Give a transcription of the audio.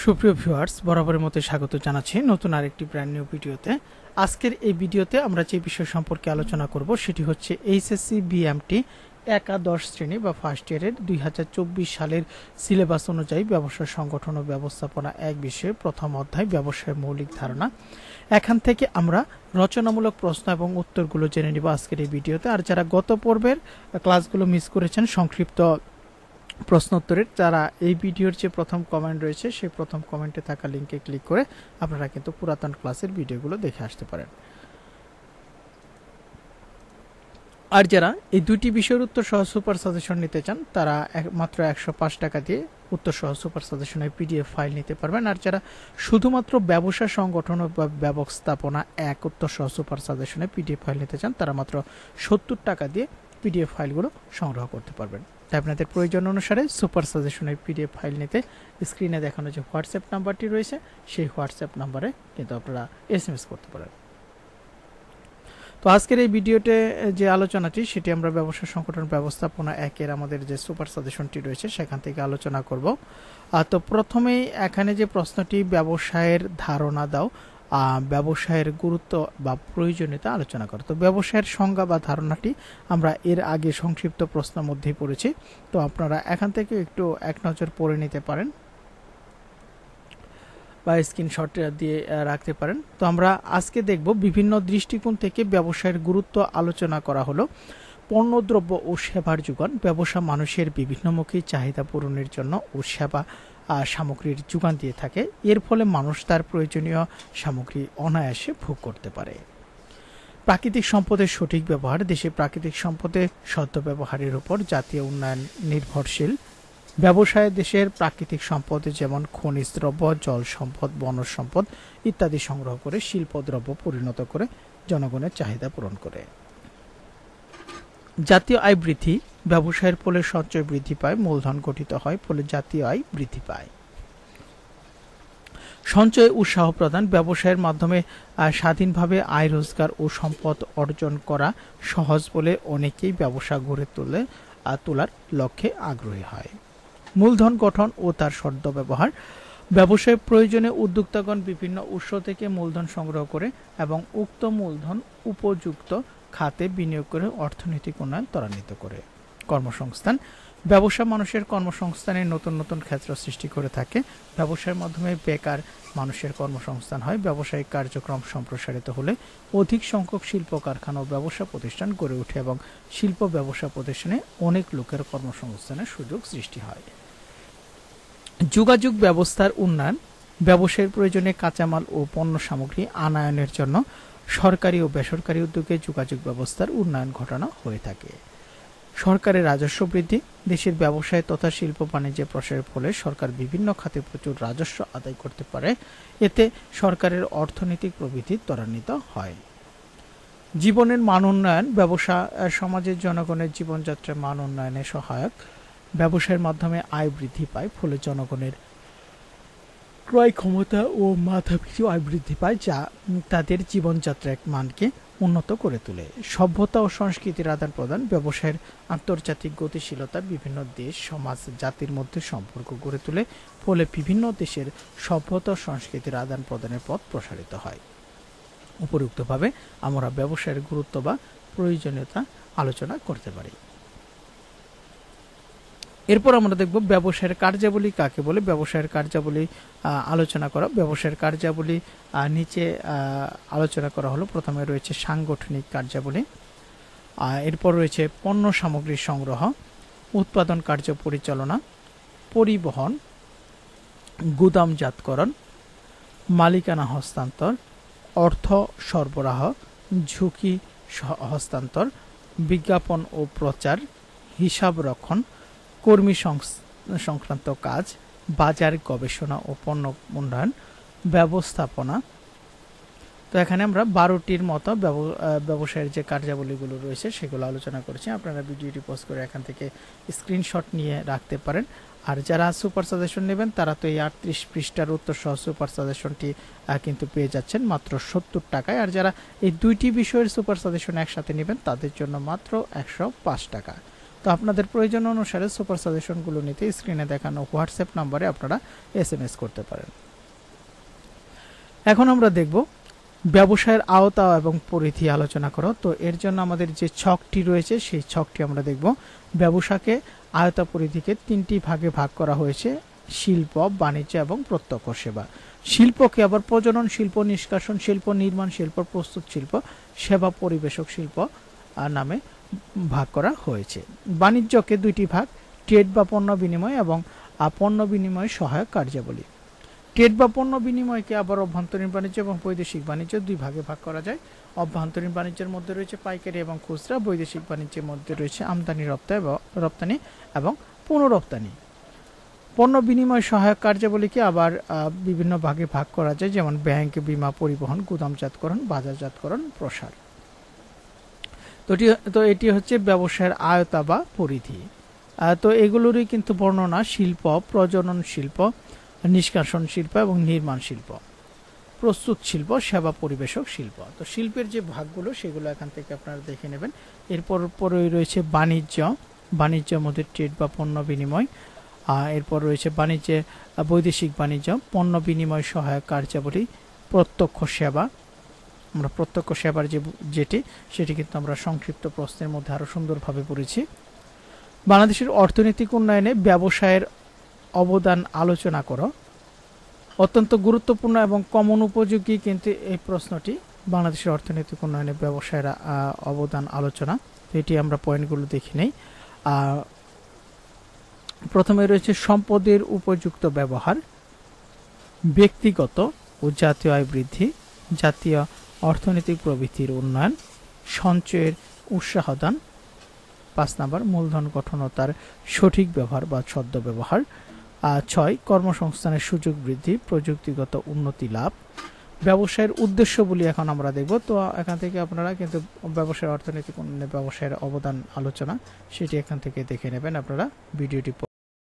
সুপ্রিয় ভিউয়ার্স, বরাবরের মতো স্বাগত জানাচ্ছি নতুন আরেকটি ব্র্যান্ড নিউ ভিডিওতে। আজকের এই ভিডিওতে আমরা যে বিষয় সম্পর্কে আলোচনা করব সেটি হচ্ছে এইচএসসি বিএমটি একাদশ শ্রেণী বা ফার্স্ট ইয়ারের 2024 সালের সিলেবাস অনুযায়ী ব্যবসা সংগঠন ও ব্যবস্থাপনা এক বিষয়ে প্রথম অধ্যায় ব্যবসায়ের মৌলিক ধারণা। এখান থেকে আমরা রচনামূলক প্রশ্ন এবং উত্তরগুলো জেনে নিব আজকের এই ভিডিওতে। আর যারা গত পর্বের ক্লাসগুলো মিস করেছেন সংক্ষিপ্ত প্রশ্নোত্তরের, তারা এই ভিডিওর যে প্রথম কমেন্ট রয়েছে সেই প্রথম কমেন্টে থাকা লিঙ্কে ক্লিক করে আপনারা কিন্তু পুরাতন ক্লাসের ভিডিওগুলো দেখে আসতে পারেন। আর যারা এই দুটি বিষয়ের উত্তর সহ সুপার সাজেশন নিতে চান তারা মাত্র 105 টাকা দিয়ে উত্তর সহ সুপার সাজেশনের পিডিএফ ফাইল নিতে পারবেন। আর যারা শুধুমাত্র ব্যবসা সংগঠন বা ব্যবস্থাপনা এক উত্তর সহ সুপার সাজেশনের পিডিএফ ফাইল নিতে চান তারা মাত্র 70 টাকা দিয়ে পিডিএফ ফাইলগুলো সংগ্রহ করতে পারবেন। তাই আপনাদের প্রয়োজন অনুসারে সুপার সাজেশনের পিডিএফ ফাইল নিতে স্ক্রিনে দেখানো যে হোয়াটসঅ্যাপ নাম্বারটি রয়েছে সেই হোয়াটসঅ্যাপ নাম্বারে কিন্তু আপনারা এসএমএস করতে পারেন। তো আজকের এই ভিডিওতে যে আলোচনাটি সেটি আমরা ব্যবসা সংগঠন ব্যবস্থাপনা একের আমাদের যে সুপার সাজেশনটি রয়েছে সেখান থেকে আলোচনা করব। তো প্রথমেই এখানে যে প্রশ্নটি ব্যবসায়ের ধারণা দাও, ব্যবসায়ের গুরুত্ব বা প্রয়োজনীয়তা আলোচনা করো। তো ব্যবসায়ের সংজ্ঞা বা ধারণাটি আমরা এর আগে সংক্ষিপ্ত প্রশ্নের মধ্যেই পড়েছি, তো আপনারা এখান থেকে একটু এক নজর পড়ে নিতে পারেন বা স্ক্রিনশট দিয়ে রাখতে পারেন। তো আমরা আজকে দেখব বিভিন্ন দৃষ্টিকোণ থেকে ব্যবসায়ের গুরুত্ব আলোচনা করা হলো। পণ্যদ্রব্য ও সেবার যোগান, ব্যবসা মানুষের বিভিন্নমুখী চাহিদা পূরণের জন্য ও সেবা সামগ্রীর যোগান দিয়ে থাকে। এর ফলে মানুষ তার প্রয়োজনীয় সামগ্রী অনায়াসে ভোগ করতে পারে। প্রাকৃতিক সম্পদের সঠিক ব্যবহার, দেশে প্রাকৃতিক সম্পদের সদ্ব্যবহারের উপর জাতীয় উন্নয়ন নির্ভরশীল। ব্যবসায় দেশের প্রাকৃতিক সম্পদ যেমন খনিজ দ্রব্য, জল সম্পদ, বনজ সম্পদ ইত্যাদি সংগ্রহ করে শিল্পদ্রব্য পরিণত করে জনগণের চাহিদা পূরণ করে। জাতীয় আয় বৃদ্ধি, ব্যবসায়ের ফলে সঞ্চয় বৃদ্ধি পায়, মূলধন গঠিত হয়, ফলে জাতীয় আয় বৃদ্ধি পায়। সঞ্চয় উৎসাহ প্রদান, ব্যবসায়ের মাধ্যমে স্বাধীনভাবে আয় রোজগার ও সম্পদ অর্জন করা সহজ বলে অনেকেই ব্যবসা গড়ে তোলার লক্ষ্যে আগ্রহী হয়। মূলধন গঠন ও তার সদ্ব্যবহার, ব্যবসায় প্রয়োজনে উদ্যোক্তাগণ বিভিন্ন উৎস থেকে মূলধন সংগ্রহ করে এবং উক্ত মূলধন উপযুক্ত খাতে বিনিয়োগ করে অর্থনৈতিক উন্নয়ন ত্বরান্বিত করে। কর্মসংস্থান, ব্যবসা মানুষের কর্মসংস্থানের নতুন নতুন ক্ষেত্র সৃষ্টি করে থাকে। ব্যবসার মাধ্যমে বেকার মানুষের কর্মসংস্থান হয়। ব্যবসায়িক কার্যক্রম সম্প্রসারিত হলে অধিক সংখ্যক শিল্প কারখানা ও ব্যবসা প্রতিষ্ঠান গড়ে ওঠে এবং শিল্প ব্যবসা প্রতিষ্ঠানে অনেক লোকের কর্মসংস্থানের সুযোগ সৃষ্টি হয়। যোগাযোগ ব্যবস্থার উন্নয়ন, ব্যবসায়ের প্রয়োজনে কাঁচামাল ও পণ্য সামগ্রী আনয়নের জন্য সরকারি ও বেসরকারি উদ্যোগে যোগাযোগ ব্যবস্থার উন্নয়ন ঘটানো হয়ে থাকে। সরকারের রাজস্ব বৃদ্ধি, দেশের ব্যবসায় তথা শিল্প বাণিজ্যের প্রসারের ফলে সরকার বিভিন্ন খাতে প্রচুর রাজস্ব আদায় করতে পারে, এতে সরকারের অর্থনৈতিক প্রবৃদ্ধি ত্বরান্বিত হয়। জীবনের মান উন্নয়ন, ব্যবসা সমাজের জনগণের জীবনযাত্রার মান উন্নয়নে সহায়ক। ব্যবসায়ের মাধ্যমে আয় বৃদ্ধি পায়, ফলে জনগণের ক্রয় ক্ষমতা ও মাথাপিছু আয় বৃদ্ধি পায়, যা তাদের জীবনযাত্রার মানকে উন্নত করে তোলে। সভ্যতা ও সংস্কৃতির আদান প্রদান, ব্যবসায়ের আন্তর্জাতিক গতিশীলতা বিভিন্ন দেশ, সমাজ, জাতির মধ্যে সম্পর্ক গড়ে তোলে, ফলে বিভিন্ন দেশের সভ্যতা ও সংস্কৃতির আদান প্রদানের পথ প্রসারিত হয়। উপরোক্তভাবে আমরা ব্যবসায়ের গুরুত্ব বা প্রয়োজনীয়তা আলোচনা করতে পারি। এরপর আমরা দেখব ব্যবসায়ের কার্যাবলী কাকে বলে। ব্যবসায়ের কার্যাবলী আলোচনা করা। ব্যবসায়ের কার্যাবলী নিচে আলোচনা করা হলো। প্রথমে রয়েছে সাংগঠনিক কার্যাবলী, এরপর রয়েছে পণ্য সামগ্রীর সংগ্রহ, উৎপাদন কার্য পরিচালনা, পরিবহন, গুদামজাতকরণ, মালিকানা হস্তান্তর, অর্থ সরবরাহ, ঝুঁকি হস্তান্তর, বিজ্ঞাপন ও প্রচার, হিসাব রক্ষণ, কর্মী সংক্রান্ত কাজ, বাজার গবেষণা ও পণ্য উন্নয়ন, ব্যবস্থাপনা। তো এখানে আমরা 12টির মতো ব্যবসায়ের যে কার্যাবলীগুলো রয়েছে সেগুলো আলোচনা করেছি। আপনারা ভিডিওটি পজ করে এখান থেকে স্ক্রিনশট নিয়ে রাখতে পারেন। আর যারা সুপার সাজেশন নেবেন তারা তো এই 38 পৃষ্ঠার উত্তর সহ সুপার সাজেশনটি কিন্তু পেয়ে যাচ্ছেন মাত্র 70 টাকায়। আর যারা এই দুইটি বিষয়ের সুপার সাজেশন একসাথে নেবেন তাদের জন্য মাত্র 105 টাকা। তো আপনাদের প্রয়োজন অনুসারে সুপার সাজেশনগুলো নিতে স্ক্রিনে দেখানো হোয়াটসঅ্যাপ নাম্বারে আপনারা SMS করতে পারেন। এখন আমরা দেখব ব্যবসায়ের আওতা এবং পরিধি আলোচনা করো। তো এর জন্য আমাদের যে ছকটি রয়েছে সেই ছকটি আমরা দেখব। ব্যবসাকে আয়তা পরিধিকে 3টি ভাগে ভাগ করা হয়েছে: শিল্প, বাণিজ্য এবং প্রত্যক্ষ সেবা। শিল্পকে আবার প্রজনন শিল্প, নিষ্কাশন শিল্প, নির্মাণ শিল্প, প্রস্তুত শিল্প, সেবা পরিবেশক শিল্প নামে ভাগ করা হয়েছে। বাণিজ্যকে 2টি ভাগ: ট্রেড বা পণ্য বিনিময় এবং পণ্য বিনিময় সহায়ক কার্যাবলী। ট্রেড বা পণ্য বিনিময়কে আবার অভ্যন্তরীণ বাণিজ্য এবং বৈদেশিক বাণিজ্য 2 ভাগে ভাগ করা যায়। অভ্যন্তরীণ বাণিজ্যের মধ্যে রয়েছে পাইকারি এবং খুচরা, বৈদেশিক বাণিজ্যের মধ্যে রয়েছে আমদানি রপ্তানি এবং পুনঃরপ্তানি। পণ্য বিনিময় সহায়ক কার্যাবলীকে আবার বিভিন্ন ভাগে ভাগ করা যায়, যেমন ব্যাংক, বীমা, পরিবহন, গুদামজাতকরণ, বাজারজাতকরণ, প্রসার। তো এটি হচ্ছে ব্যবসায়ের আয়তা বা পরিধি। তো এগুলোরই কিন্তু বর্ণনা: শিল্প, প্রজনন শিল্প, নিষ্কাশন শিল্প এবং নির্মাণ শিল্প, প্রস্তুত শিল্প, সেবা পরিবেশক শিল্প। তো শিল্পের যে ভাগগুলো সেগুলো এখান থেকে আপনারা দেখে নেবেন। এরপর রয়েছে বাণিজ্য। বাণিজ্যের মধ্যে ট্রেড বা পণ্য বিনিময়। এরপর রয়েছে বাণিজ্যে বৈদেশিক বাণিজ্য, পণ্য বিনিময় সহায়ক কার্যাবলী, প্রত্যক্ষ সেবা। আমরা প্রত্যক্ষ সেবার সেটি কিন্তু আমরা সংক্ষিপ্ত প্রশ্নের মধ্যে আরো সুন্দরভাবে পড়েছি। বাংলাদেশের অর্থনৈতিক উন্নয়নে ব্যবসায়ের অবদান আলোচনা করো। অত্যন্ত গুরুত্বপূর্ণ এবং কমন উপযোগী কিন্তু এই প্রশ্নটি। বাংলাদেশের অর্থনৈতিক উন্নয়নে ব্যবসায়ের অবদান আলোচনা। এটি আমরা পয়েন্টগুলো দেখে নেই। প্রথমে রয়েছে সম্পদের উপযুক্ত ব্যবহার, ব্যক্তিগত ও জাতীয় আয় বৃদ্ধি, জাতীয় অর্থনৈতিক প্রবৃদ্ধির উন্নয়ন, সঞ্চয়ের উৎসাহদান। 5 নাম্বার মূলধন গঠন ও তার সঠিক ব্যবহার বা সদ্ব্যবহার। 6 কর্মসংস্থানের সুযোগ বৃদ্ধি, প্রযুক্তিগত উন্নতি লাভ। ব্যবসায়ের উদ্দেশ্যগুলি এখন আমরা দেখব। তো এখান থেকে আপনারা কিন্তু ব্যবসায়ের অর্থনৈতিক উন্নয়নে ব্যবসায়ের অবদান আলোচনা সেটি এখান থেকে দেখে নেবেন আপনারা ভিডিওটি।